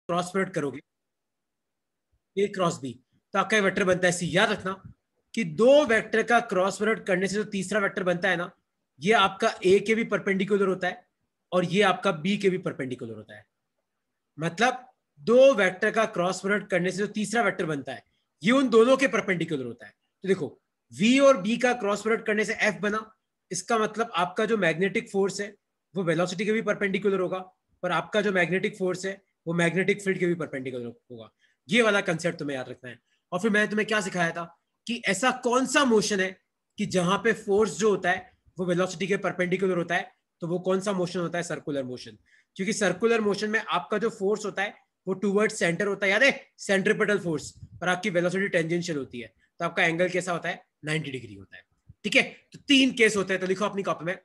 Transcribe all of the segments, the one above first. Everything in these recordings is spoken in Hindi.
क्रॉस प्रोडक्ट करोगे ए क्रॉस बी तो आपका वेक्टर बनता है सी। याद रखना कि दो वेक्टर का क्रॉस प्रोडक्ट करने से जो तीसरा वेक्टर बनता है ना, ये आपका ए के भी परपेंडिकुलर होता है और ये आपका बी के भी परपेंडिकुलर होता है। मतलब दो वेक्टर का क्रॉस प्रोडक्ट करने से जो तीसरा वेक्टर बनता है ये उन दोनों के परपेंडिकुलर होता है। तो देखो वी और बी का क्रॉस प्रोडक्ट करने से एफ बना, इसका मतलब आपका जो मैग्नेटिक फोर्स है वो वेलोसिटी के भी परपेंडिकुलर होगा, पर आपका जो मैग्नेटिक फोर्स है वो मैग्नेटिक फील्ड के भी परपेंडिकुलर होगा। ये वाला कंसेप्ट तुम्हें याद रखना है। और फिर मैंने तुम्हें क्या सिखाया था कि ऐसा कौन सा मोशन है कि जहां पे फोर्स जो होता है वो वेलोसिटी के परपेंडिकुलर होता है, तो वो कौन सा मोशन होता है? Circular motion. क्योंकि सर्कुलर मोशन में आपका जो फोर्स होता है वो टूवर्ड सेंटर होता है, याद है, सेंट्रिपेटल फोर्स, और आपकी वेलोसिटी टेंजेंशियल होती है, तो आपका एंगल कैसा होता है? 90 डिग्री होता है। ठीक है, तो तीन केस होते हैं, तो लिखो अपनी कॉपी में,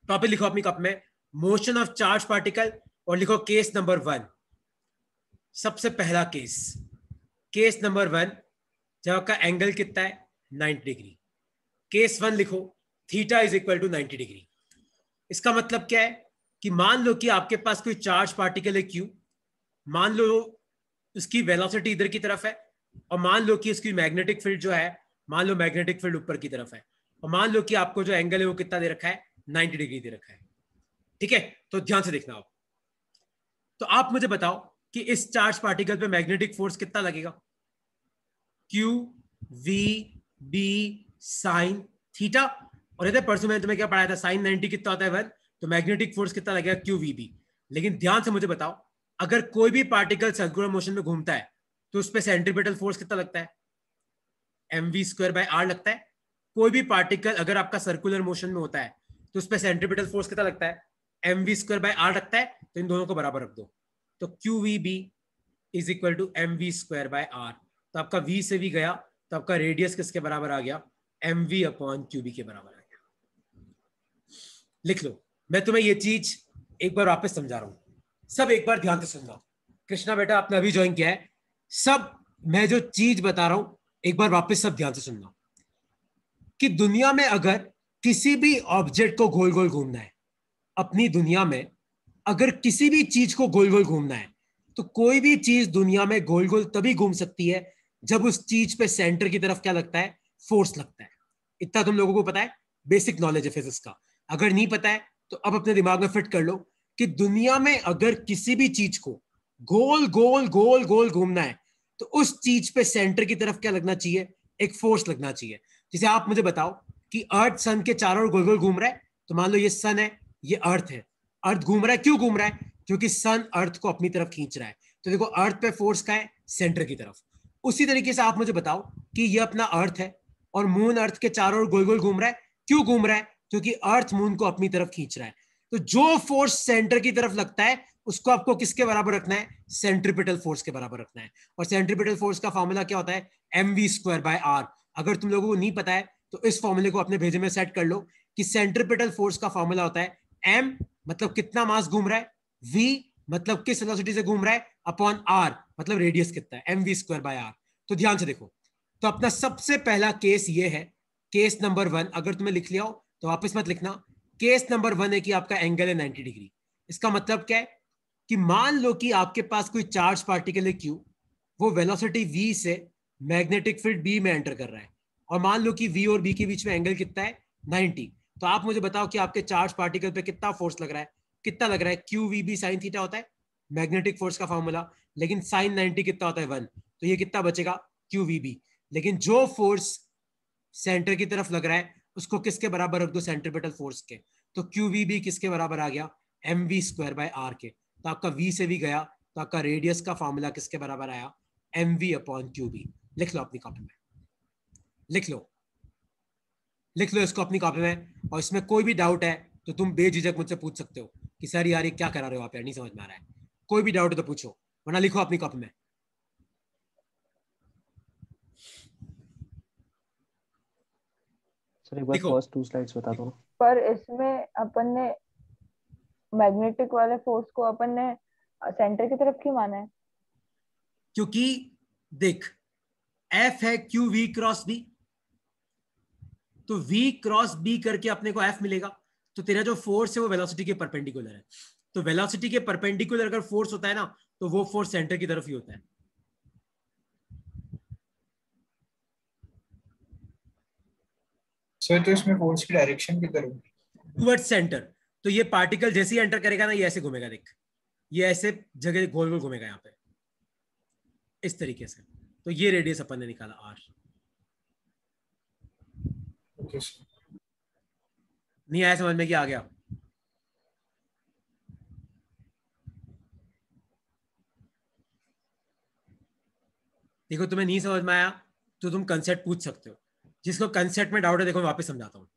टॉपिक लिखो अपनी कॉपी में, मोशन ऑफ चार्ज पार्टिकल, और लिखो केस नंबर 1। सबसे पहला केस, केस नंबर 1, जब आपका एंगल कितना है? 90 डिग्री। केस 1 लिखो, theta is equal to 90 degree. इसका मतलब क्या है कि मान लो कि आपके पास कोई चार्ज पार्टिकल है क्यू, मान लो उसकी वेलोसिटी इधर की तरफ है, और मान लो कि उसकी मैग्नेटिक फील्ड जो है, मान लो मैग्नेटिक फील्ड ऊपर की तरफ है, और मान लो कि आपको जो एंगल है वो कितना दे रखा है? 90 डिग्री दे रखा है। ठीक है, तो ध्यान से देखना आप। तो आप मुझे बताओ कि इस चार्ज पार्टिकल पे मैग्नेटिक फोर्स कितना लगेगा? Q V B sine theta. और इधर परसों मैंने तुम्हें क्या पढ़ाया था? साइन 90 कितना होता है? 1। तो मैग्नेटिक फोर्स कितना लगेगा? Q V B. लेकिन ध्यान से मुझे बताओ, अगर कोई भी पार्टिकल सर्कुलर मोशन में घूमता है तो उस पर सेंट्रीपिटल फोर्स कितना लगता है? mv² r लगता है। कोई भी पार्टिकल अगर आपका सर्कुलर मोशन में होता है तो उस पर सेंट्रीपिटल फोर्स कितना लगता है? mv²r लगता है। तो इन दोनों को बराबर रख दो, तो QVB is equal to mv²r। तो आपका v से v गया, तो आपका रेडियस किसके बराबर आ गया? mv/qb के बराबर आ गया। लिख लो, मैं तुम्हें ये चीज एक बार वापस समझा रहा हूं, सब एक बार ध्यान से सुनना। कृष्णा बेटा आपने अभी ज्वाइन किया है, सब मैं जो चीज बता रहा हूं एक बार वापस सब ध्यान से सुनना। कि दुनिया में अगर किसी भी ऑब्जेक्ट को गोल गोल घूमना है, अपनी दुनिया में अगर किसी भी चीज को गोल गोल घूमना है, तो कोई भी चीज दुनिया में गोल गोल तभी घूम सकती है जब उस चीज पे सेंटर की तरफ क्या लगता है? फोर्स लगता है। इतना तुम लोगों को पता है, बेसिक नॉलेज है फिजिक्स का। अगर नहीं पता है तो अब अपने दिमाग में फिट कर लो कि दुनिया में अगर किसी भी चीज को गोल गोल गोल गोल घूमना है तो उस चीज पे सेंटर की तरफ क्या लगना चाहिए? एक फोर्स लगना चाहिए। जैसे आप मुझे बताओ कि अर्थ सन के चारों ओर गोल गोल घूम रहा है, तो मान लो ये सन है, ये अर्थ है। अर्थ घूम रहा है, क्यों घूम रहा है? क्योंकि सन अर्थ को अपनी तरफ खींच रहा है। तो देखो अर्थ पे फोर्स का है? सेंटर की तरफ। उसी तरीके से आप मुझे बताओ कि ये अपना अर्थ है और मून अर्थ के चारों ओर गोल गोल घूम रहा है, क्यों घूम रहा है? क्योंकि अर्थ मून को अपनी तरफ खींच रहा है। तो जो फोर्स सेंटर की तरफ लगता है उसको आपको किसके बराबर रखना है? सेंट्रीपिटल फोर्स के बराबर रखना है। और सेंट्रीपिटल फोर्स का फॉर्मूला क्या होता है? mv²r। अगर तुम लोगों को नहीं पता है तो इस फॉर्मूले को अपने भेजे में सेट कर लो कि सेंट्रीपिटल फोर्स का फॉर्मूला होता है m मतलब कितना मास घूम रहा है, v मतलब किस वेलोसिटी से घूम रहा है, अपॉन r मतलब रेडियस कितना है, mv²r। तो ध्यान से देखो, तो अपना सबसे पहला केस ये है, केस नंबर 1। अगर तुम्हें लिख लिया हो तो वापस मत लिखना। केस नंबर 1 है कि आपका एंगल है 90 डिग्री। इसका मतलब क्या है कि मान लो कि आपके पास कोई चार्ज पार्टिकल है क्यू, वो वेलोसिटी v से मैग्नेटिक फील्ड b में एंटर कर रहा है, और मान लो कि v और b के बीच में एंगल कितना है? 90। तो आप मुझे बताओ कि आपके चार्ज पार्टिकल पे कितना फोर्स लग रहा है? कितना लग रहा है? QVB साइन थीटा होता है मैग्नेटिक फोर्स का फॉर्मूला, लेकिन साइन 90 कितना होता है? 1। तो ये कितना बचेगा? QVB। लेकिन जो फोर्स सेंटर की तरफ लग रहा है उसको किसके बराबर रख दो? सेंट्रीपिटल फोर्स के। तो QVB किसके बराबर आ गया? mv²r के। तो आपका v से भी गया, तो आपका रेडियस का फॉर्मूला किसके बराबर आया? mv/qb। लिख लो अपनी कॉपी में, लिख लो, लिख लो इसको अपनी कॉपी में। और इसमें कोई भी डाउट है तो तुम बेझिझक मुझसे पूछ सकते हो कि सर यार ये क्या करा रहे हो आप यार, नहीं समझ में आ रहा है। कोई भी डाउट है तो पूछो, वरना लिखो अपनी कॉपी में। सर एक बार लिखो। फर्स्ट 2 स्लाइड्स बता दो। पर इसमें अपन ने मैग्नेटिक वाले फोर्स को अपन ने सेंटर की तरफ क्यों माना है? क्योंकि देख, F है QV×B, तो V×B करके अपने को F मिलेगा। तो तेरा जो फोर्स है वो वेलोसिटी के परपेंडिकुलर है। तो वेलोसिटी के परपेंडिकुलर अगर फोर्स होता है ना, तो वो फोर्स सेंटर की तरफ ही होता है। सर तो इसमें फोर्स की डायरेक्शन किधर होगी? Towards centre. तो ये पार्टिकल जैसे ही एंटर करेगा ना, ये ऐसे घूमेगा, देख ये ऐसे जगह गोल गोल घूमेगा यहाँ पे इस तरीके से। तो ये रेडियस अपन ने निकाला आर। Okay sir. नहीं आया समझ में कि आ गया? देखो तुम्हें नहीं समझ में आया तो तुम कंसेप्ट पूछ सकते हो। जिसको कंसेप्ट में डाउट है, देखो मैं वापस समझाता हूँ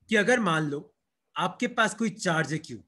कि अगर मान लो आपके पास कोई चार्ज है क्यू,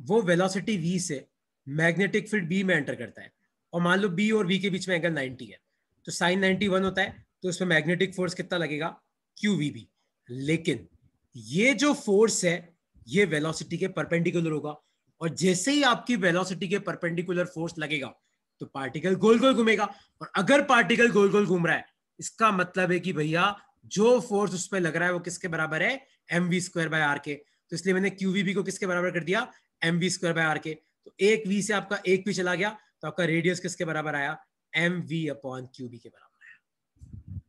वो वेलोसिटी v से मैग्नेटिक फील्ड b में एंटर करता है, और मान लो b और v के बीच में एंगल 90 है, तो साइन 91 होता है, तो उसमें मैग्नेटिक फोर्स कितना लगेगा? QVB। लेकिन ये जो फोर्स है ये वेलोसिटी के परपेंडिकुलर होगा, और जैसे ही आपकी वेलोसिटी के परपेंडिकुलर फोर्स लगेगा तो पार्टिकल गोल गोल घूमेगा। और अगर पार्टिकल गोल गोल घूम रहा है, इसका मतलब है कि भैया जो फोर्स उस पर लग रहा है वो किसके बराबर है? mv²/r के। तो इसलिए मैंने QVB को किसके बराबर कर दिया? mv²/r के। तो एक v से आपका एक भी चला गया, तो आपका रेडियस किसके बराबर आया? mv/qb के बराबर आया।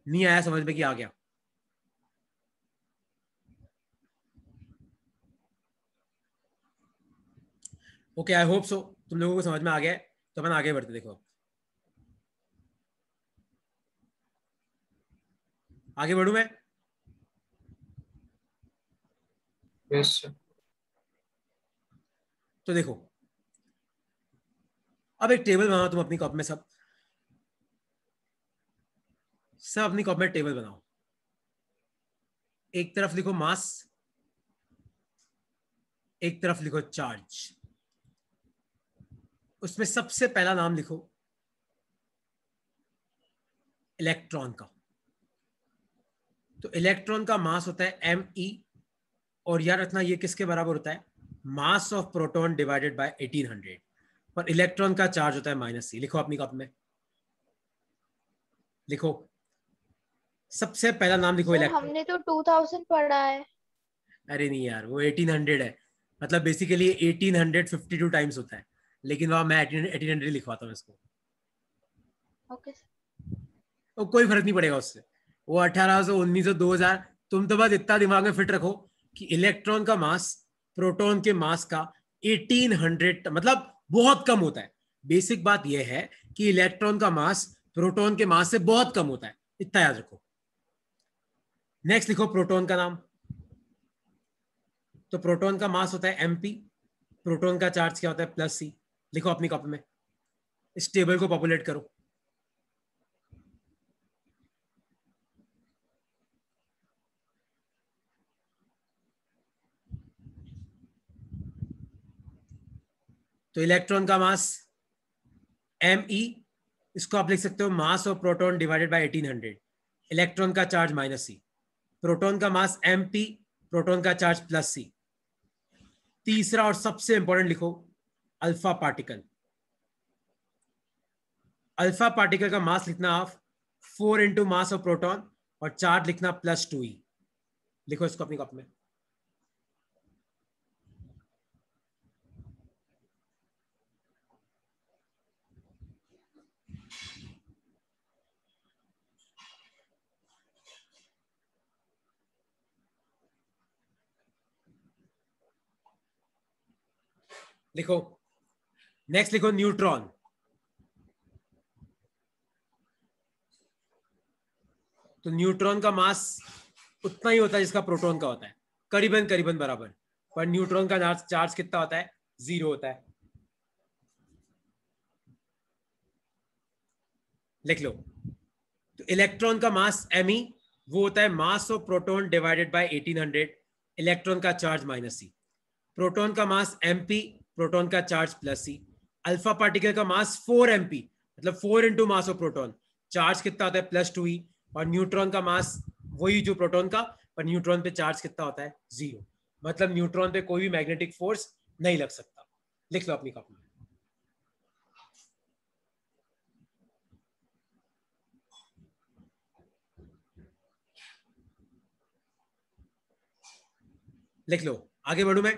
नहीं आया समझ में कि आ गया? ओके, आई होप सो तुम लोगों को समझ में आ गया है। तो अपन आगे बढ़ते, देखो आगे बढ़ू मैं? Yes sir. तो देखो अब एक टेबल बनाओ तुम अपनी कॉपी में, सब सब अपनी कॉपी में टेबल बनाओ। एक तरफ लिखो मास, एक तरफ लिखो चार्ज। उसमें सबसे पहला नाम लिखो इलेक्ट्रॉन का। तो इलेक्ट्रॉन का मास होता है me, और याद रखना ये किसके बराबर होता है? मास ऑफ प्रोटॉन डिवाइडेड बाय 1800। पर इलेक्ट्रॉन का चार्ज होता है -c। लिखो अपनी कॉपी में, लिखो सबसे पहला नाम लिखो सर इलेक्ट्रॉन। हमने तो 2000 पढ़ा है। अरे नहीं यार, वो 1800 है। मतलब बेसिकली 1852 टाइम्स होता है, लेकिन वहां मैं 1800 लिखवाता हूँ इसको। Okay sir. तो कोई फर्क नहीं पड़ेगा उससे, वो 1800, 1900, 2000। तुम तो बस इतना दिमाग में फिट रखो कि इलेक्ट्रॉन का मास प्रोटॉन के मास का 1800 मतलब बहुत कम होता है। बेसिक बात यह है कि इलेक्ट्रॉन का मास प्रोटॉन के मास से बहुत कम होता है, इतना याद रखो। नेक्स्ट लिखो प्रोटॉन का नाम। तो प्रोटॉन का मास होता है mp, प्रोटॉन का चार्ज क्या होता है? +c। लिखो अपनी कॉपी में, इस टेबल को पॉपुलेट करो। तो इलेक्ट्रॉन का मास me, इसको आप लिख सकते हो मास of proton divided by 1800। Electron का चार्ज -c, प्रोटॉन का मास mp, प्रोटॉन का चार्ज +c। तीसरा और सबसे इंपॉर्टेंट लिखो अल्फा पार्टिकल। अल्फा पार्टिकल का मास लिखना आप 4 इंटू मास ऑफ प्रोटॉन, और चार्ज लिखना +2e। लिखो इसको अपनी कॉपी में। लिखो नेक्स्ट, लिखो न्यूट्रॉन। तो न्यूट्रॉन का मास उतना ही होता है जिसका प्रोटॉन का होता है, करीबन करीबन बराबर। पर न्यूट्रॉन का चार्ज कितना होता है? 0 होता है। लिख लो। तो इलेक्ट्रॉन का मास me, वो होता है मास of proton divided by 1800। Electron का चार्ज -c। प्रोटॉन का मास mp, प्रोटॉन का चार्ज +c। अल्फा पार्टिकल का मास 4mp, मतलब 4 into mass of proton, charge कितना होता है? +2e। और न्यूट्रॉन का मास वही जो प्रोटॉन का, पर न्यूट्रॉन पे चार्ज कितना होता है? 0। मतलब न्यूट्रॉन पे कोई भी मैग्नेटिक फोर्स नहीं लग सकता। लिख लो अपनी कॉपी में। लिख लो, आगे बढ़ू मैं?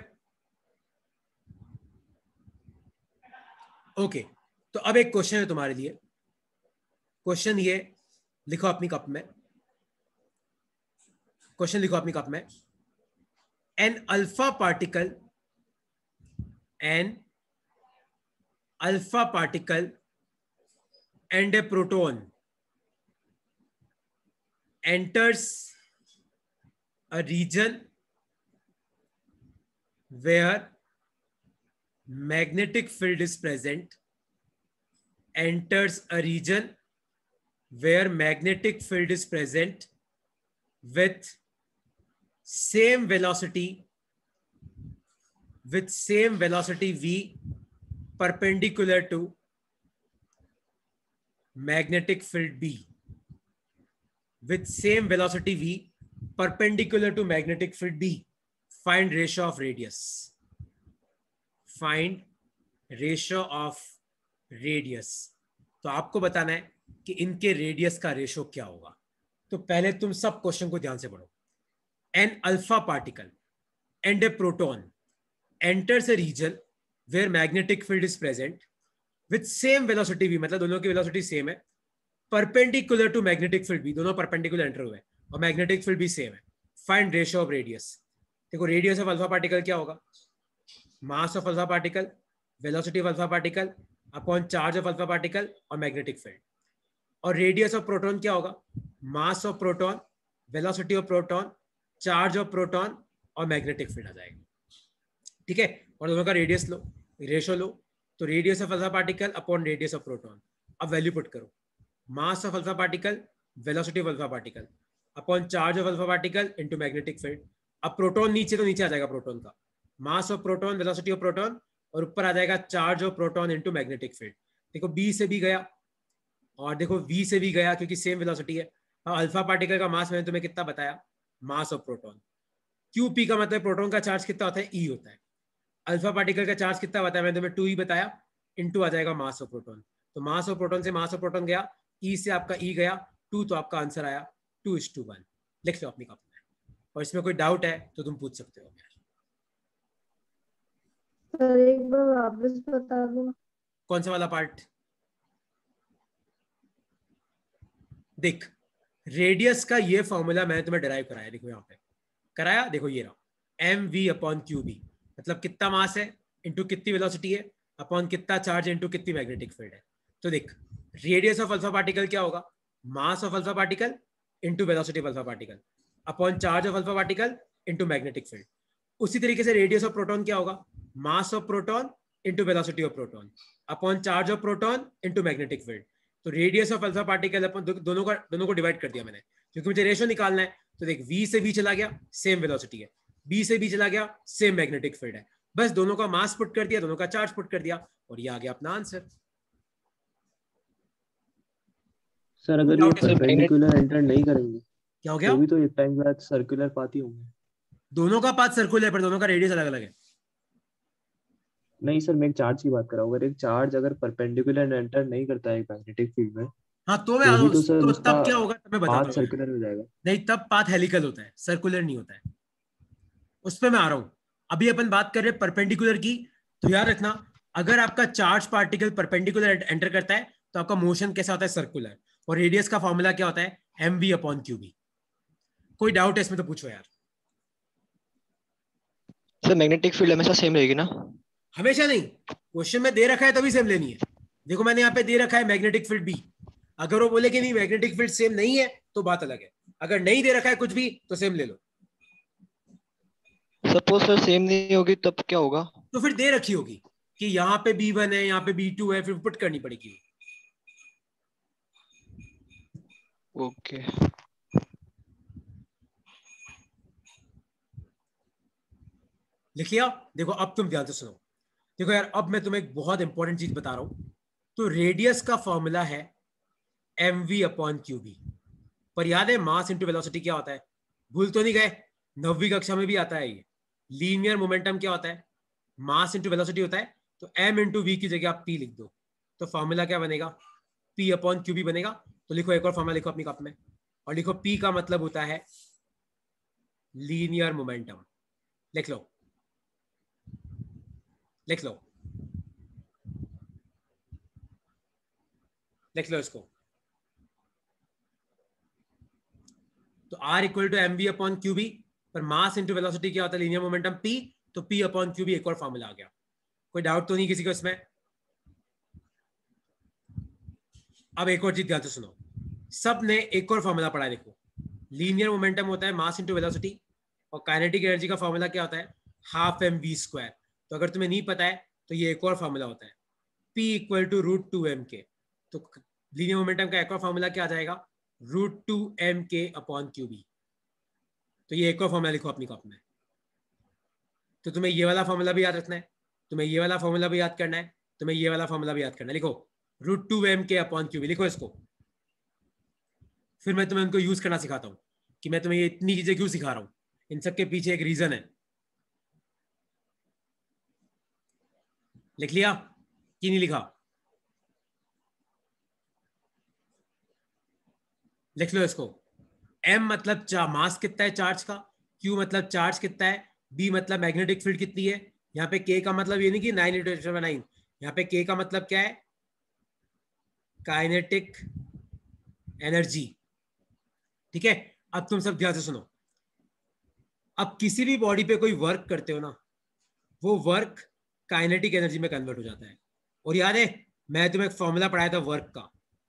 ओके, तो अब एक क्वेश्चन है तुम्हारे लिए। क्वेश्चन ये लिखो अपनी कप में, क्वेश्चन लिखो अपनी कप में। An alpha particle, an alpha particle and a proton enters a region where magnetic field is present, enters a region where magnetic field is present with same velocity v perpendicular to magnetic field B, with same velocity v perpendicular to magnetic field B. Find ratio of radius. Find ratio of radius. तो आपको बताना है कि इनके रेडियस का रेशो क्या होगा। तो पहले तुम सब क्वेश्चन को ध्यान से पढ़ो। An alpha particle and a proton enters a region where magnetic field is present with same velocity v, मतलब दोनों की वेलोसिटी सेम है, परपेंडिकुलर टू मैग्नेटिक फील्ड भी, दोनों परपेंडिकुलर एंटर हुए और मैग्नेटिक फील्ड भी सेम है। Find ratio of radius. देखो रेडियस ऑफ अल्फा पार्टिकल क्या होगा? मास of alpha particle, velocity of alpha particle upon charge of alpha particle और मैग्नेटिक फील्ड। और रेडियस ऑफ प्रोटॉन क्या होगा? मास of proton, velocity of proton, charge of proton और मैग्नेटिक फील्ड आ जाएगा। ठीक है, और दोनों का रेडियस लो, रेशियो लो। तो radius of alpha particle upon radius of proton. अब वैल्यू पुट करो, मास of alpha particle, velocity of alpha particle upon charge of alpha particle into magnetic field. अब प्रोटॉन नीचे, तो नीचे आ जाएगा प्रोटॉन का मास of proton, velocity of proton, और ऊपर आ जाएगा charge of proton into magnetic field. देखो बी से भी गया और देखो वी से भी गया क्योंकि सेम वेलोसिटी है। अल्फा पार्टिकल का मास मैंने तुम्हें कितना बताया? मास ऑफ प्रोटॉन। क्यू पी का मतलब प्रोटॉन का चार्ज कितना होता है? ई होता है। अल्फा पार्टिकल का चार्ज कितना बताया मैंने तुम्हें? 2 ही बताया, इनटू आ जाएगा मास ऑफ प्रोटॉन। तो मास ऑफ प्रोटॉन से मास ऑफ प्रोटॉन गया, ई से आपका ई गया 2, तो आपका आंसर आया 2:1। लिख लो अपनी कॉपी में, और इसमें कोई डाउट है तो तुम पूछ सकते हो। सर एक बार वापस बता दो। कौन सा वाला पार्ट? देख, रेडियस का ये फॉर्मूला मैंने तुम्हें डिराइव कराया, देखो यहाँ पे कराया, देखो ये रहा, M V upon Q B, मतलब कितना मास है इंटू कितनी वेलोसिटी है अपॉन कितना चार्ज इंटू कितनी मैग्नेटिक फील्ड है। तो देख, रेडियस ऑफ अल्फा पार्टिकल क्या होगा? मास of alpha particle into velocity of alpha particle upon charge of alpha particle into magnetic field. उसी तरीके से रेडियस ऑफ प्रोटॉन क्या होगा? मास of proton into velocity of proton upon charge of proton into magnetic field. तो रेडियस ऑफ अल्फा पार्टिकल अपन दोनों को डिवाइड कर दिया मैंने, क्योंकि मुझे रेशियो निकालना है। तो देख, v से v चला गया, सेम वेलोसिटी है, b से b चला गया, सेम मैग्नेटिक फील्ड है, बस दोनों का मास पुट कर दिया, दोनों का चार्ज पुट कर दिया, और ये आ गया अपना आंसर। सर अगर ये परपेंडिकुलर एंटर नहीं करेंगे क्या हो गया? तो भी तो एक टाइम बाद सर्कुलर पाथ ही होंगे। दोनों का पाथ सर्कुलर है पर दोनों का रेडियस अलग अलग है। नहीं सर, मैं एक चार्ज की बात कर रहा हूँ। अगर एक चार्ज अगर परपेंडिकुलर एंटर नहीं करता है मैग्नेटिक फील्ड में, हाँ तो मैं तो भी तो सर तो उसका तब क्या होगा तब मैं बताता पाथ हूँ। सर्कुलर हो जाएगा। नहीं, तब पाथ हेलिकल होता है, सर्कुलर नहीं होता है, उस पर मैं आ रहा हूँ। अभी अपन बात कर रहे हैं परपेंडिकुलर की। तो याद रखना, अगर आपका चार्ज पार्टिकल परपेंडिकुलर एंटर करता है तो आपका मोशन कैसा होता है? सर्कुलर। और रेडियस का फॉर्मूला क्या होता है? M V upon Q B. कोई डाउट है इसमें तो पूछो यार। सर मैग्नेटिक फील्ड हमेशा सेम रहेगी ना? हमेशा नहीं, क्वेश्चन में दे रखा है तभी सेम लेनी है। देखो मैंने यहाँ पे दे रखा है मैग्नेटिक फील्ड बी, अगर वो बोले कि नहीं मैग्नेटिक फील्ड सेम नहीं है तो बात अलग है, अगर नहीं दे रखा है कुछ भी तो सेम ले लो। सपोज सर सेम नहीं होगी तब क्या होगा? तो फिर दे रखी होगी कि यहाँ पे B1 है, यहाँ पे B2 है, फिर पुट करनी पड़ेगी। ओके लिख लिया? देखो अब तुम ध्यान से सुनो। देखो यार, अब मैं तुम्हें एक बहुत इंपॉर्टेंट चीज बता रहा हूं। तो रेडियस का फॉर्मूला है M V upon Q B, पर याद है मास इंटू वेलोसिटी क्या होता है? भूल तो नहीं गए? 9वीं कक्षा में भी आता है ये। लीनियर मोमेंटम क्या होता है? मास इंटू वेलोसिटी होता है। तो एम इंटू वी की जगह आप पी लिख दो, तो फॉर्मूला क्या बनेगा? पी अपॉन क्यू बी बनेगा। तो लिखो, एक और फॉर्मूला लिखो अपनी कप में, और लिखो पी का मतलब होता है लीनियर मोमेंटम। लिख लो, लिख लो। लिख लो इसको। तो R equal to mv upon QB, पर मास इंटू वेलोसिटी क्या होता है, लीनियर मोमेंटम P, तो P अपॉन क्यूबी एक और फॉर्मूला आ गया। कोई डाउट तो नहीं किसी को इसमें? अब एक और चीज ध्यान से सुनो, सब ने एक और फॉर्मूला पढ़ा है, देखो लीनियर मोमेंटम होता है मास इंटू वेलोसिटी, और काइनेटिक एनर्जी का फॉर्मूला क्या होता है, हाफ mv स्क्वायर। तो अगर तुम्हें नहीं पता है तो ये एक और फॉर्मूला होता है, P equal to root two M K. तो लीनियर मोमेंटम का एक और फॉर्मूला क्या आ जाएगा, रूट टू एम के अपॉन क्यूबी। तो ये एक और फॉर्मूला लिखो अपनी कॉपी में। तो तुम्हें ये वाला फॉर्मूला भी याद रखना है, तुम्हें ये वाला फॉर्मूला भी याद करना है, तुम्हें ये वाला फॉर्मूला भी याद करना है। लिखो रूट टू एम के अपॉन क्यूबी, लिखो इसको। फिर मैं तुम्हें उनको यूज करना सिखाता हूँ कि मैं तुम्हें ये इतनी चीजें क्यों सिखा रहा हूँ, इन सब के पीछे एक रीजन है। लिख लिया कि नहीं लिखा? लिख लो इसको। M मतलब मास कितना है चार्ज का, Q मतलब चार्ज कितना है, B मतलब मैग्नेटिक फील्ड कितनी है। यहाँ पे K का मतलब ये नहीं कि 9 यहाँ पे K का मतलब क्या है, काइनेटिक एनर्जी। ठीक है, अब तुम सब ध्यान से सुनो। अब किसी भी बॉडी पे कोई वर्क करते हो ना, वो वर्क काइनेटिक एनर्जी में कन्वर्ट हो जाता है। और याद है मैं तुम्हें एक फॉर्मूला पढ़ाया था वर्क का,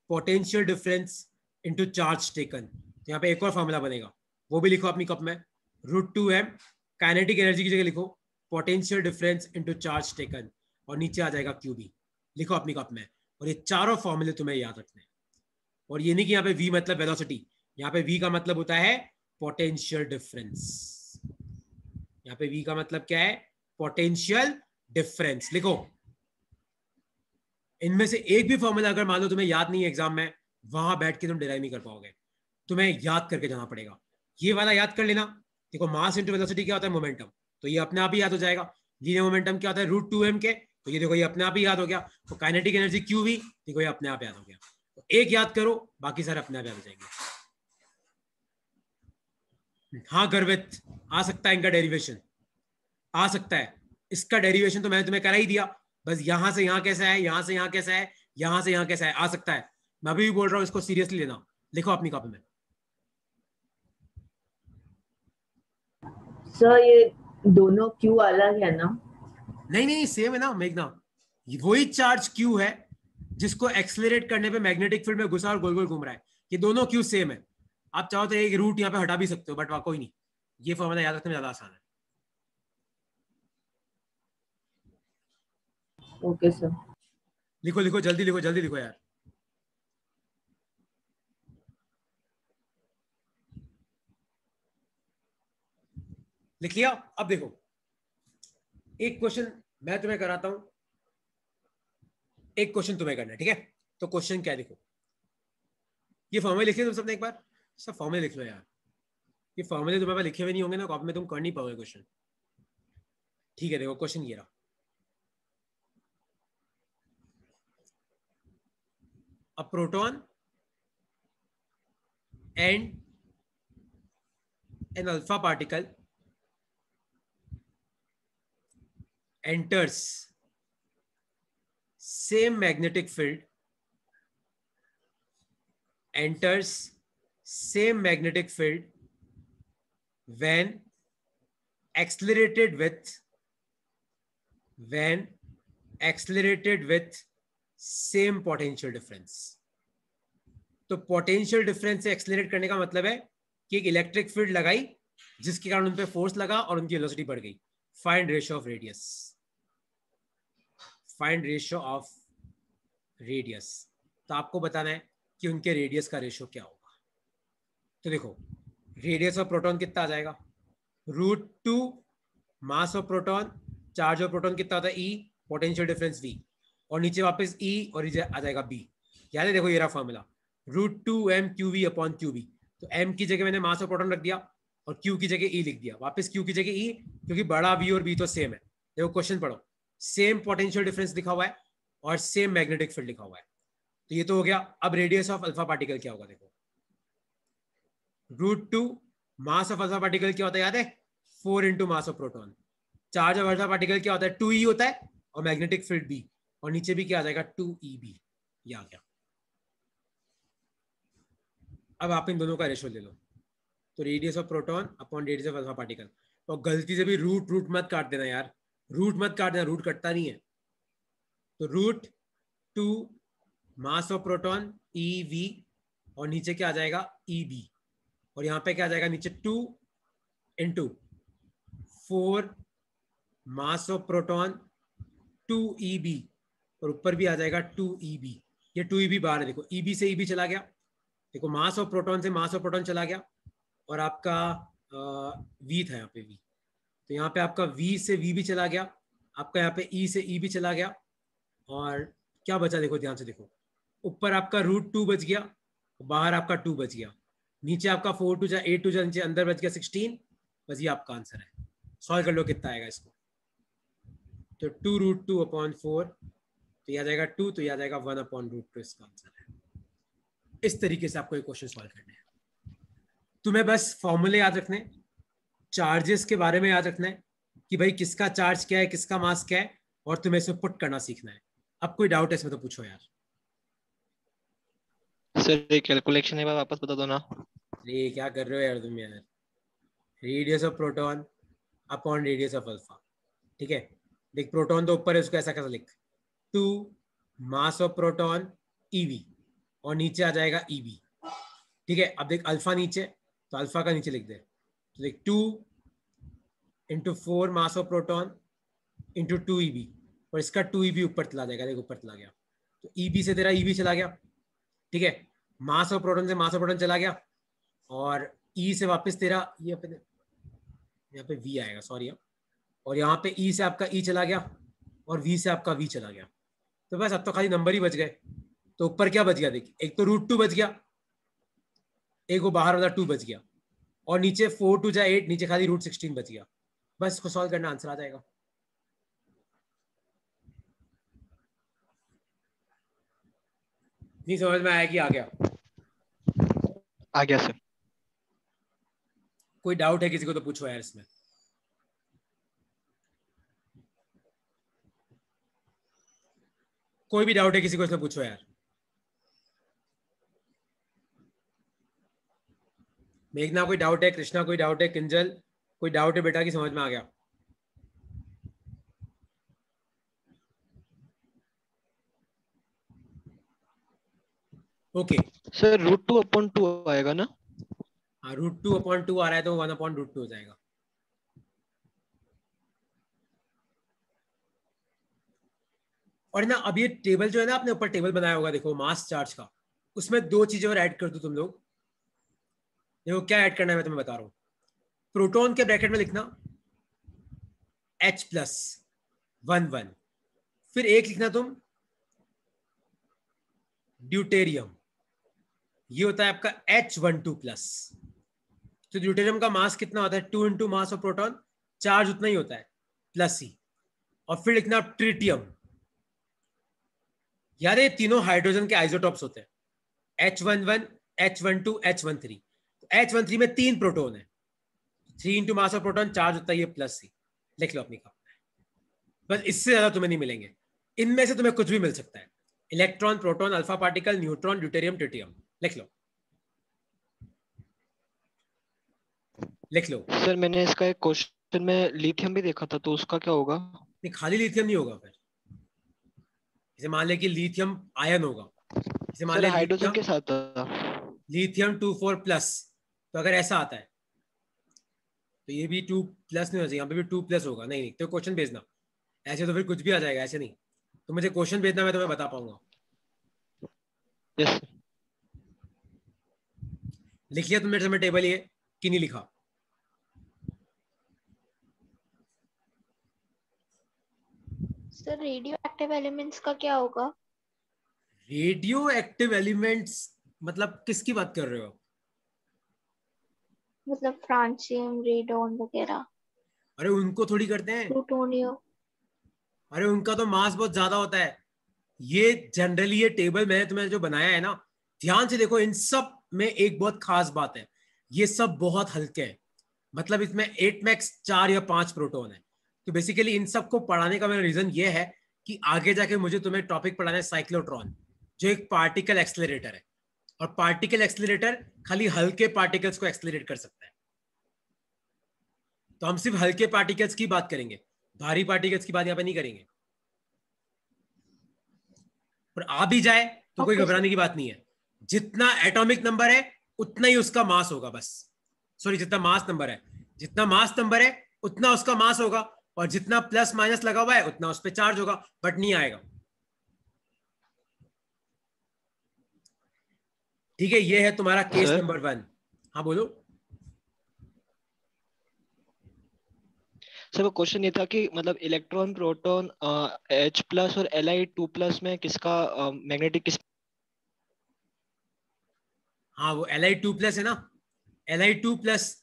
potential difference into charge taken. तो यहाँ पे एक और फॉर्मूला बनेगा, वो भी लिखो अपनी कप में, root two M kinetic energy की जगह लिखो potential difference into charge taken, और नीचे आ जाएगा क्यूबी। लिखो अपनी कप में। और ये चारों फॉर्मूले तुम्हें याद रखने हैं। और ये नहीं कि यहाँ पे v मतलब वेलोसिटी, यहाँ पे v का मतलब होता है पोटेंशियल डिफरेंस। यहाँ पे v का मतलब क्या है, पोटेंशियल डिफरेंस। लिखो इनमें से एक भी फॉर्मूला अगर मान लो तुम्हें याद नहीं है एग्जाम में, वहां बैठ के तुम डिराइव नहीं कर पाओगे, तुम्हें याद करके जाना पड़ेगा। ये वाला याद कर लेना, देखो मास इंटू वेलोसिटी क्या होता है, मोमेंटम, तो ये अपने आप ही याद हो जाएगा। लीनियर मोमेंटम क्या होता है, रूट टू एम के, तो ये देखो ये अपने आप ही याद हो गया। तो काइनेटिक एनर्जी क्यू भी देखो ये अपने आप याद हो गया। तो एक याद करो, बाकी सारे अपने आप याद हो जाएंगे। हाँ गर्वित, आ सकता है इनका डेरिवेशन, आ सकता है। इसका डेरिवेशन तो मैंने तुम्हें करा ही दिया, बस यहां से यहां कैसा है, यहां से यहां कैसा है, यहां से यहां कैसा है, आ सकता है। मैं अभी भी बोल रहा हूं, इसको सीरियसली लेना। लिखो अपनी कॉपी में। सर ये दोनों क्यू अलग है ना? नहीं नहीं सेम है ना मेघना, वही चार्ज क्यू है जिसको एक्सेलरेट करने पे मैग्नेटिक फील्ड में घुसा और गोल गोल घूम रहा है। ये दोनों क्यू सेम है। आप चाहो तो एक रूट यहाँ पे हटा भी सकते हो, बट वहां कोई नहीं। ये फॉर्मूला याद रखने में ज्यादा आसान है। Okay sir. लिखो लिखो जल्दी लिखो, जल्दी लिखो यार। लिख लिया? अब देखो एक क्वेश्चन मैं तुम्हें कराता हूं, एक क्वेश्चन तुम्हें करना है, ठीक है? तो क्वेश्चन क्या है, देखो ये फॉर्मूले लिखे तुम सबने एक बार, सब फॉर्मूले लिख लो यार। ये फॉर्मूले तुम्हारे पास लिखे हुए नहीं होंगे ना कॉपी में, तुम कर नहीं पाओगे क्वेश्चन। ठीक है देखो क्वेश्चन ये रहा, a proton and an alpha particle enters same magnetic field, enters same magnetic field when accelerated with same potential difference. तो पोटेंशियल डिफरेंस से एक्सेलरेट करने का मतलब है कि एक इलेक्ट्रिक फील्ड लगाई जिसके कारण उन पे फोर्स लगा और उनकी वेलोसिटी बढ़ गई। Find ratio of radius, find ratio of radius. तो आपको बताना है कि उनके रेडियस का रेशियो क्या होगा। तो देखो रेडियस ऑफ प्रोटॉन कितना आ जाएगा, root two mass of proton, charge of proton कितना होता है E, पोटेंशियल डिफरेंस V, और नीचे वापस E और नीचे आ जाएगा B। याद है देखो ये रहा formula, root two M Q V upon Q B. तो M की जगह मैंने मास ऑफ प्रोटॉन रख दिया और Q की जगह E लिख दिया, वापस Q की जगह E, क्योंकि बड़ा V और B तो सेम है। देखो क्वेश्चन पढ़ो, सेम पोटेंशियल डिफरेंस लिखा हुआ है और सेम मैग्नेटिक फील्ड लिखा हुआ है। तो ये तो हो गया। अब रेडियस ऑफ अल्फा पार्टिकल क्या होगा, देखो root two mass of alpha particle क्या होता है, याद है 4 into mass of proton. Charge of alpha particle क्या होता है 2e होता है, और मैग्नेटिक फील्ड B, और नीचे भी क्या आ जाएगा 2eB। ये आ गया। अब आप इन दोनों का रेशियो ले लो, तो radius of proton upon radius of alpha particle. और गलती से भी रूट मत काट देना यार, रूट मत काट देना, रूट कटता नहीं है। तो root 2 mass of proton EV और नीचे क्या आ जाएगा EB, और यहाँ पे क्या आ जाएगा नीचे 2 into 4 mass of proton 2EB और ऊपर भी आ जाएगा 2EB। ये 2EB बाहर है, देखो EB से EB चला गया, देखो मास ऑफ प्रोटॉन से मास ऑफ प्रोटॉन चला गया, और आपका V था यहाँ पे V, तो यहाँ पे आपका V से V भी चला गया, आपका यहाँ पे E से E भी चला गया, और क्या बचा देखो ध्यान से देखो, ऊपर आपका √2 बच गया, बाहर आपका 2 बच गया, नीचे आपका 4 2 जा 8 2 जा नीचे अंदर बच गया 16। बस ये आपका आंसर है। सॉल्व कर लो कितना आएगा इसको, तो 2√2 अपॉन 4, तो यह आ जाएगा 2, तो यह आ जाएगा 1 अपॉन √2 इसका आंसर है। इस तरीके से आपको ये क्वेश्चन सॉल्व करने हैं। तुम्हें बस फॉर्मूले याद रखने, चार्जेस के बारे में याद रखना है कि भाई किसका चार्ज क्या है, किसका मास क्या है, और तुम्हें इसमें पुट करना सीखना है। अब कोई डाउट है इसमें तो पूछो यार। सर ये कैलकुलेशन एक बार वापस बता दो ना। ये क्या कर रहे हो यार तुम यार, radius of proton upon radius of alpha, ठीक है। देख प्रोटॉन तो ऊपर है, उसको ऐसा कैसा लिख, 2 मास ऑफ प्रोटॉन EV और नीचे आ जाएगा EB, ठीक है। अब देख अल्फा नीचे, तो अल्फा का नीचे लिख दे, तो देख 2 into 4 mass of proton into 2EB, और इसका 2EB ऊपर चला जाएगा, देख ऊपर चला गया, तो EB से तेरा EB चला गया, ठीक है। मास ऑफ प्रोटॉन से मास ऑफ प्रोटॉन चला गया, और E से वापस तेरा ये यहाँ पे V आएगा, सॉरी, और यहाँ पे E से आपका E चला गया, और V से आपका V चला गया। तो बस अब तो खाली नंबर ही बच गए। तो ऊपर क्या बच गया देख, एक तो √2 बच गया, एक वो बाहर वाला 2 बच गया, और नीचे 4 2 जा 8, नीचे खाली √16 बच गया। बस इसको सॉल्व करना, आंसर आ जाएगा। नहीं समझ में आया कि आ गया? आ गया सर। कोई डाउट है किसी को तो पूछो यार इसमें। कोई भी डाउट है किसी को इसमें पूछो यार। मेघना कोई डाउट है, कृष्णा कोई डाउट है, किंजल कोई डाउट है बेटा कि समझ में आ गया? ओके सर √2/2 आएगा ना? हाँ, √2/2 आ रहा है तो 1/√2 हो जाएगा। और ना अब ये टेबल जो है ना, आपने ऊपर टेबल बनाया होगा देखो मास चार्ज का, उसमें 2 चीजें और ऐड कर दो तुम लोग। देखो क्या ऐड करना है मैं तुम्हें बता रहा हूं। प्रोटॉन के ब्रैकेट में लिखना H+11, फिर एक लिखना तुम ड्यूटेरियम, ये होता है आपका H12+। तो ड्यूटेरियम का मास कितना होता है, 2 into mass of proton, charge उतना ही होता है +C। और फिर लिखना ट्रिटियम, यार ये तीनों हाइड्रोजन के आइसोटॉप्स होते हैं, H11, H12, H13। तो H13 में 3 प्रोटॉन है, 3 into mass of proton, charge होता है ये +C। लिख लो अपनी कॉपी में, बस इससे ज्यादा तुम्हें नहीं मिलेंगे। इनमें से तुम्हें कुछ भी मिल सकता है, electron, proton, alpha particle, neutron, deuterium, tritium. लिख लो, लिख लो। सर मैंने इसका एक क्वेश्चन में लिथियम भी देखा था, तो उसका क्या होगा? नहीं, खाली लिथियम नहीं होगा। फिर जैसे मान ले कि लिथियम आयन होगा, जैसे मान सर ले हाइड्रोजन के साथ था। लिथियम 2,4+, तो अगर ऐसा आता है तो ये भी 2+ नहीं होना चाहिए, यहाँ पे भी 2+ होगा। नहीं नहीं, तो क्वेश्चन भेजना, ऐसे तो फिर कुछ भी आ जाएगा, ऐसे नहीं। तो मुझे क्वेश्चन भेजना, मैं तुम्हें बता पाऊंगा। यस लिख लिया तुमने समय टेबल ये कि नहीं लिखा? सर रेडियो एक्टिव एलिमेंट्स का क्या होगा? रेडियो एक्टिव एलिमेंट्स मतलब किसकी बात कर रहे हो? मतलब फ्रांसियम, रेडोन वगैरह, अरे उनको थोड़ी करते हैं, प्लूटोनियम। अरे उनका तो मास बहुत ज्यादा होता है। ये जनरली ये टेबल मैंने तुम्हें जो बनाया है ना, ध्यान से देखो, इन सब में एक बहुत खास बात है, ये सब बहुत हल्के हैं। मतलब इसमें 8 मैक्स 4 या 5 प्रोटॉन है। तो बेसिकली इन सबको पढ़ाने का मेरा रीजन ये है कि आगे जाके मुझे तुम्हें टॉपिक पढ़ाना है साइक्लोट्रॉन, जो एक पार्टिकल एक्सेलरेटर है। और पार्टिकल एक्सेलरेटर खाली हल्के पार्टिकल्स को एक्सेलरेट कर सकता है। तो हम सिर्फ हल्के पार्टिकल्स की बात करेंगे, भारी पार्टिकल्स की बात यहां पे नहीं करेंगे। पर आ भी जाए तो कोई Okay, घबराने की बात नहीं है, जितना एटॉमिक नंबर है उतना ही उसका मास होगा बस। सॉरी, जितना मास नंबर है, जितना मास नंबर है उतना उसका मास होगा, और जितना प्लस माइनस लगा हुआ है उतना उस पर चार्ज होगा, बट नहीं आएगा। ठीक है, ये है तुम्हारा केस सर नंबर 1। हाँ बोलो। सर वो क्वेश्चन ये था कि मतलब इलेक्ट्रॉन प्रोटॉन H+ और Li2+ में किसका मैग्नेटिक किस हाँ, वो Li2+ है ना, Li2+,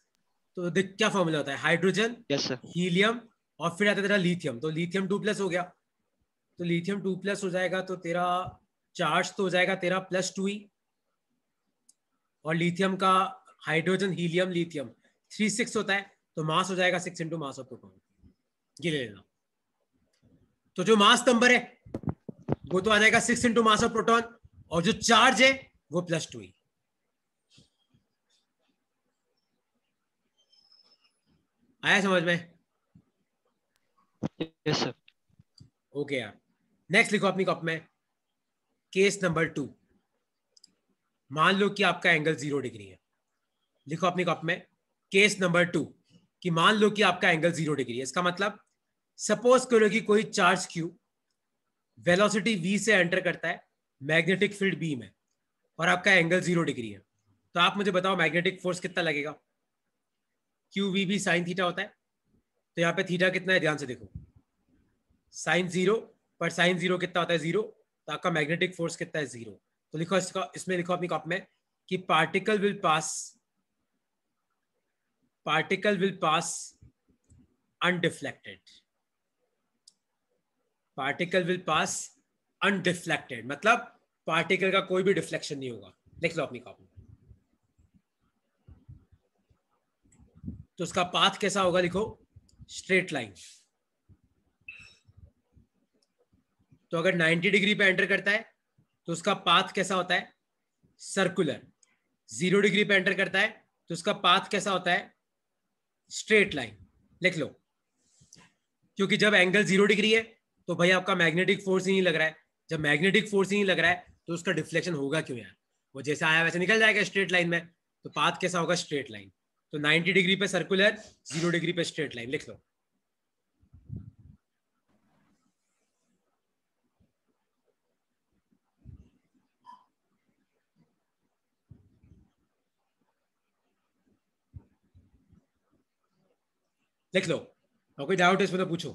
तो देख क्या फॉर्मूला होता है, हाइड्रोजन, यस सर हीलियम, और फिर आता है तेरा लिथियम, तो लिथियम 2+ हो गया। तो लिथियम 2+ हो जाएगा, तो तेरा चार्ज तो हो जाएगा तेरा +2e, और लिथियम का हाइड्रोजन हीलियम लिथियम 3 6 होता है, तो मास हो जाएगा 6 × मास ऑफ प्रोटॉन। ये ले लेना। तो जो मास नंबर है वो तो आ जाएगा 6 × मास ऑफ प्रोटॉन, और जो चार्ज है वो +2e। आया समझ में? यस सर ओके यार, नेक्स्ट लिखो अपनी कॉपी में केस नंबर 2। मान लो कि आपका एंगल 0 डिग्री है। लिखो अपनी कॉपी में केस नंबर 2 कि मान लो कि आपका एंगल 0 डिग्री है। इसका मतलब सपोज करो कि कोई चार्ज Q वेलोसिटी v से एंटर करता है मैग्नेटिक फील्ड B में, और आपका एंगल 0 डिग्री है। तो आप मुझे बताओ मैग्नेटिक फोर्स कितना लगेगा? QVB sin थीटा होता है, तो यहाँ पे थीटा कितना है ध्यान से देखो, sin 0, पर sin 0 कितना होता है 0, तो आपका मैग्नेटिक फोर्स कितना है 0। तो लिखो इसका, इसमें लिखो अपनी कॉपी में कि particle will pass undeflected. Particle will pass undeflected मतलब पार्टिकल का कोई भी डिफ्लेक्शन नहीं होगा। लिख लो अपनी कॉपी में। तो उसका पाथ कैसा होगा? लिखो स्ट्रेट लाइन। तो अगर 90 डिग्री पे एंटर करता है तो उसका पाथ कैसा होता है? सर्कुलर। 0 डिग्री पे एंटर करता है तो उसका पाथ कैसा होता है? Straight line. लिख लो, क्योंकि जब एंगल 0 डिग्री है तो भाई आपका मैग्नेटिक फोर्स ही नहीं लग रहा है। जब मैग्नेटिक फोर्स ही नहीं लग रहा है तो उसका डिफ्लेक्शन होगा क्यों यार? वो जैसा आया वैसे निकल जाएगा स्ट्रेट लाइन में। तो पाथ कैसा होगा? Straight line. तो 90 डिग्री पे सर्कुलर, 0 डिग्री पे स्ट्रेट लाइन। लिख लो। लिख लो, और कोई डाउट है इसमें तो पूछो।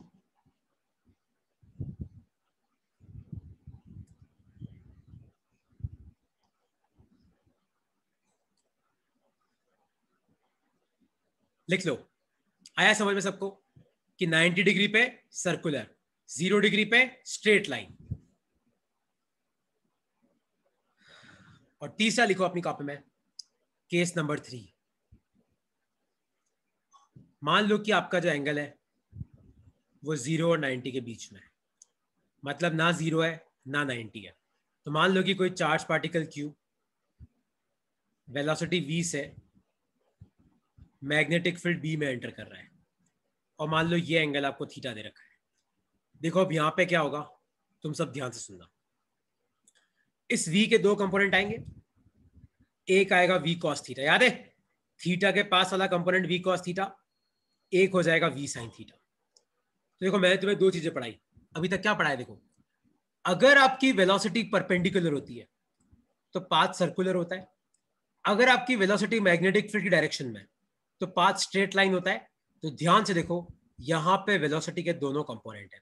लिख लो। आया समझ में सबको कि 90 डिग्री पे सर्कुलर, 0 डिग्री पे स्ट्रेट लाइन। और तीसरा लिखो अपनी कॉपी में केस नंबर 3। मान लो कि आपका जो एंगल है वो 0 और 90 के बीच में है, मतलब ना 0 है ना 90 है। तो मान लो कि कोई charge particle Q velocity v से मैग्नेटिक फील्ड B में एंटर कर रहा है, और मान लो ये एंगल आपको थीटा दे रखा है। देखो अब यहां पे क्या होगा, तुम सब ध्यान से सुनना। इस v के दो कंपोनेंट आएंगे, एक आएगा v cos थीटा, याद है थीटा के पास वाला कंपोनेंट v cos थीटा, एक हो जाएगा v sin थीटा। तो देखो मैंने तुम्हें दो चीजें पढ़ाई अभी तक। क्या पढ़ाया? देखो, अगर आपकी वेलोसिटी परपेंडिकुलर होती है तो पाथ सर्कुलर होता है। अगर आपकी वेलोसिटी मैग्नेटिक फील्ड की डायरेक्शन में तो पाथ स्ट्रेट लाइन होता है। तो ध्यान से देखो, यहां पे वेलोसिटी के दोनों कंपोनेंट है।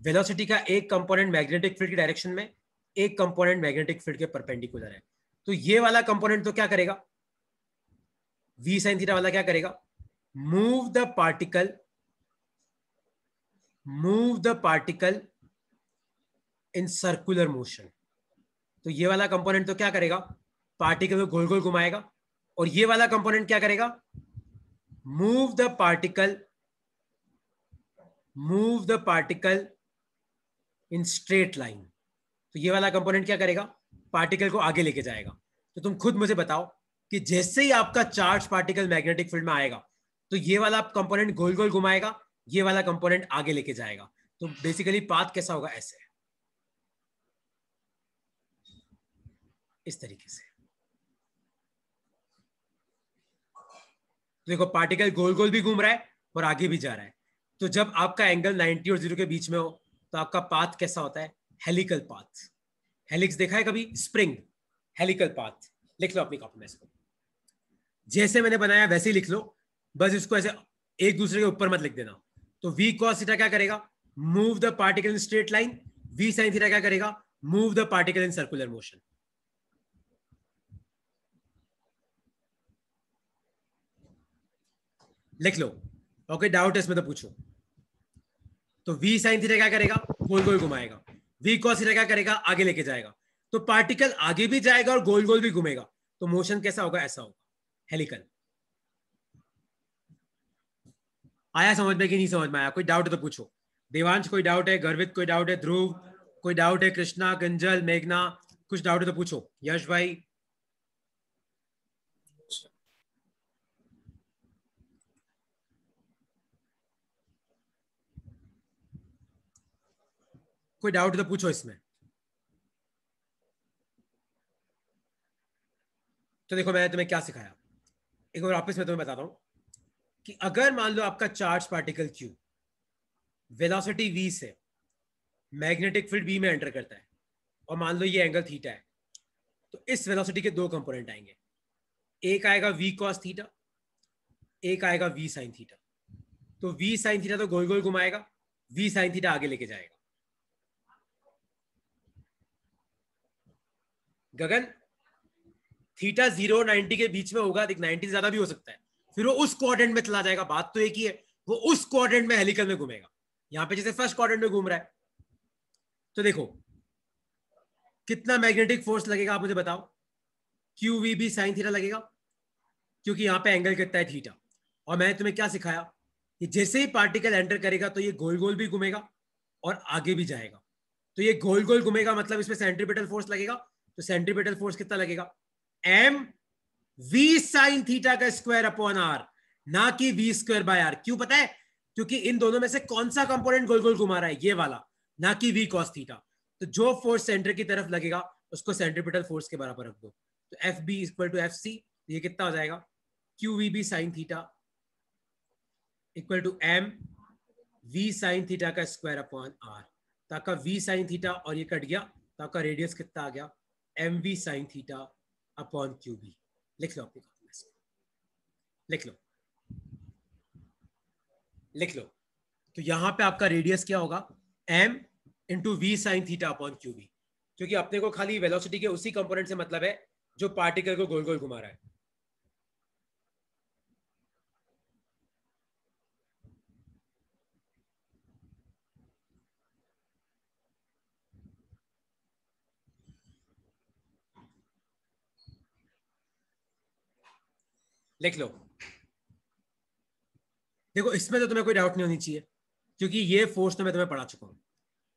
वेलोसिटी का एक कंपोनेंट मैग्नेटिक फील्ड की डायरेक्शन में, एक कंपोनेंट मैग्नेटिक फील्ड के परपेंडिकुलर है। तो ये वाला कंपोनेंट तो क्या करेगा? v sin थीटा वाला क्या करेगा? Move the particle in circular motion. तो ये वाला कंपोनेंट तो क्या करेगा? पार्टिकल को गोल गोल घुमाएगा। और ये वाला कंपोनेंट क्या करेगा? Move the particle in straight line. तो ये वाला कंपोनेंट क्या करेगा? पार्टिकल को आगे लेके जाएगा। तो तुम खुद मुझे बताओ कि जैसे ही आपका चार्ज पार्टिकल मैग्नेटिक फील्ड में आएगा तो ये वाला कंपोनेंट गोल गोल घुमाएगा, ये वाला कंपोनेंट आगे लेके जाएगा। तो बेसिकली पाथ कैसा होगा, ऐसे इस तरीके से। तो देखो पार्टिकल गोल गोल भी घूम रहा है और आगे भी जा रहा है। तो जब आपका एंगल 90 और 0 के बीच में हो तो आपका पाथ कैसा होता है, हेलिकल पाथ। हेलिक्स देखा है कभी, स्प्रिंग, हेलिकल पाथ। लिख लो अपनी कॉपी में इसको, जैसे मैंने बनाया वैसे ही लिख लो, बस इसको ऐसे एक दूसरे के ऊपर मत लिख देना। तो v cos थीटा क्या करेगा, move the particle in straight line. v sin theta क्या करेगा, move the particle in circular motion. लिख लो, ओके, डाउट है इसमें तो पूछो। तो v sin थीटा क्या करेगा, गोल गोल घुमाएगा। v cos थीटा क्या करेगा, आगे लेके जाएगा। तो पार्टिकल आगे भी जाएगा और गोल गोल भी घूमेगा। तो मोशन कैसा होगा, ऐसा होगा, हेलिकल। आया समझ में कि नहीं समझ में आया? कोई डाउट है तो पूछो। देवांश कोई डाउट है, गर्वित कोई डाउट है, ध्रुव कोई डाउट है, कृष्णा, कंजल, मेघना कुछ डाउट है तो पूछो। यश भाई, कोई डाउट है तो पूछो इसमें। तो देखो मैंने तुम्हें क्या सिखाया, एक बार वापस मैं तुम्हें बताता हूं कि अगर मान लो आपका charge particle Q velocity v से मैग्नेटिक फील्ड v में एंटर करता है और मान लो ये एंगल थीटा है, तो इस वेलोसिटी के दो कंपोनेंट आएंगे, एक आएगा v cos थीटा, एक आएगा v sin थीटा। तो v sin थीटा तो गोल गोल घुमाएगा, v sin थीटा आगे लेके जाएगा। गगन, थीटा 0 और 90 के बीच में होगा, देख 90 से ज्यादा भी हो सकता है, फिर वो उस क्वाड्रेंट में चला जाएगा। बात तो एक ही है, वो उस क्वाड्रेंट में हेलिकल में घूमेगा। यहां पे जैसे फर्स्ट क्वाड्रेंट में घूम रहा है। तो देखो कितना मैग्नेटिक फोर्स लगेगा, आप मुझे बताओ। QVB sin थीटा लगेगा, क्योंकि यहां पे एंगल कितना है, थीटा। और मैंने तुम्हें क्या सिखाया कि जैसे ही पार्टिकल एंटर करेगा तो ये गोल गोल भी घूमेगा और आगे भी जाएगा। तो ये गोल गोल घूमेगा मतलब इसमें सेंट्रीपिटल फोर्स लगेगा। तो सेंट्रीपिटल फोर्स कितना लगेगा, mv sin थीटा का स्क्वायर अपॉन r, ना कि v स्क्वायर बाय r। क्यों पता है, क्योंकि इन दोनों में से कौन सा कंपोनेंट गोल गोल घुमा रहा है, ये वाला, ना कि v cos थीटा। तो जो फोर्स सेंटर की तरफ लगेगा उसको सेंट्रीपिटल फोर्स के बराबर रख दो। तो FB इक्वल टू FC, ये कितना हो जाएगा, QVB sin theta equal to mv sin theta का स्क्वायर अपॉन r। तो आपका v sin थीटा और ये कट गया, तो आपका रेडियस कितना आ गया, mv sin theta upon QB। लिख लो अपनी कॉपी में, लिख लो, लिख लो। तो यहां पे आपका रेडियस क्या होगा, m into V sine theta upon QB, क्योंकि अपने को खाली वेलोसिटी के उसी कंपोनेंट से मतलब है जो पार्टिकल को गोल गोल घुमा रहा है। लिख लो। देखो इसमें तो तुम्हें कोई डाउट नहीं होनी चाहिए, क्योंकि ये फोर्स तो मैं तुम्हें पढ़ा चुका हूं।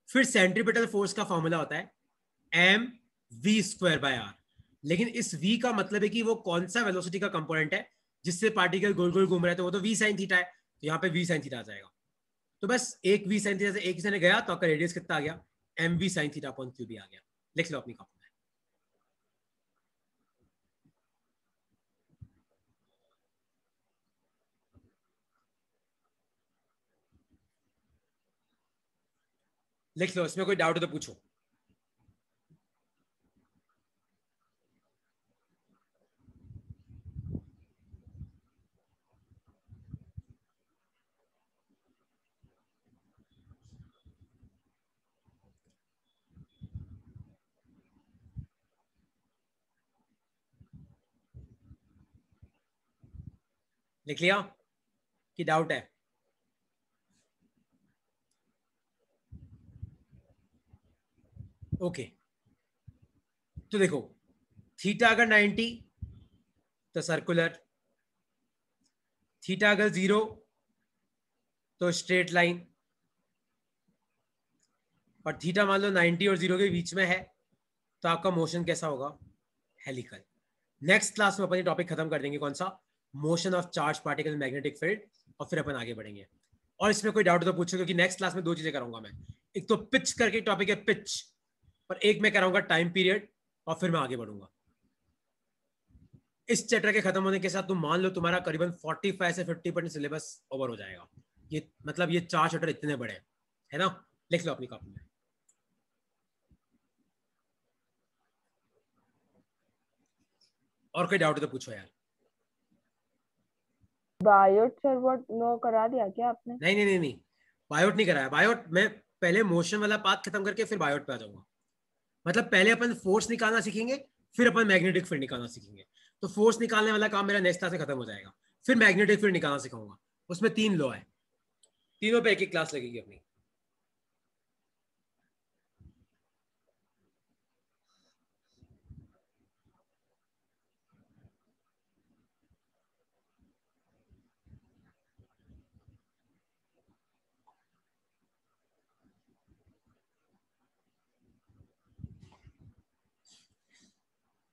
फिर सेंट्रीपिटल फोर्स का फॉर्मूला होता है mv स्क्वायर बाय r। लेकिन इस v का मतलब है कि वो कौन सा वेलोसिटी का कंपोनेंट है जिससे पार्टिकल गोल गोल घूम रहा है, तो वो तो v sin थीटा है। तो यहाँ पे v sin थीटा आ जाएगा। तो बस एक v sin थीटा से एक से गया, तो आपका रेडियस कितना आ गया, mv sin theta upon QB आ गया। लिख लो अपनी कॉपी में। लिख लो, इसमें कोई डाउट है तो पूछो। लिख लिया कि डाउट है? ओके, तो देखो थीटा अगर 90 तो सर्कुलर, थीटा अगर 0 तो स्ट्रेट लाइन, और थीटा मान लो 90 और 0 के बीच में है, तो आपका मोशन कैसा होगा, हेलिकल। नेक्स्ट क्लास में अपन ये टॉपिक खत्म कर देंगे, कौन सा, motion of charge particle magnetic field, और फिर अपन आगे बढ़ेंगे। और इसमें कोई डाउट तो पूछो, क्योंकि नेक्स्ट क्लास में दो चीजें कराऊंगा मैं, एक तो पिच करके टॉपिक है पिच, और एक मैं कराऊंगा टाइम पीरियड, और फिर मैं आगे बढ़ूंगा। इस चैप्टर के खत्म होने के साथ तुम मान लो तुम्हारा करीबन 45 से 50% सिलेबस ओवर हो जाएगा। ये मतलब ये 4 चैप्टर इतने बड़े हैं, है ना। लिख लो अपनी कॉपी में। और कोई डाउट तो पूछो यार। बायोट सर वो करा दिया क्या आपने? नहीं नहीं नहीं नहीं, बायोट नहीं कराया। बायोट मैं पहले मोशन वाला पार्ट खत्म करके फिर बायोट पे आ जाऊंगा। मतलब पहले अपन फोर्स निकालना सीखेंगे, फिर अपन मैग्नेटिक फील्ड निकालना सीखेंगे। तो फोर्स निकालने वाला काम मेरा नेक्स्ट क्लास से खत्म हो जाएगा, फिर मैग्नेटिक फील्ड निकालना सिखाऊंगा। उसमें 3 लॉ है, तीनों पे एक क्लास लगेगी अपनी।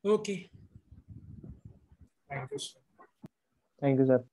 Okay thank you sir. Thank you sir.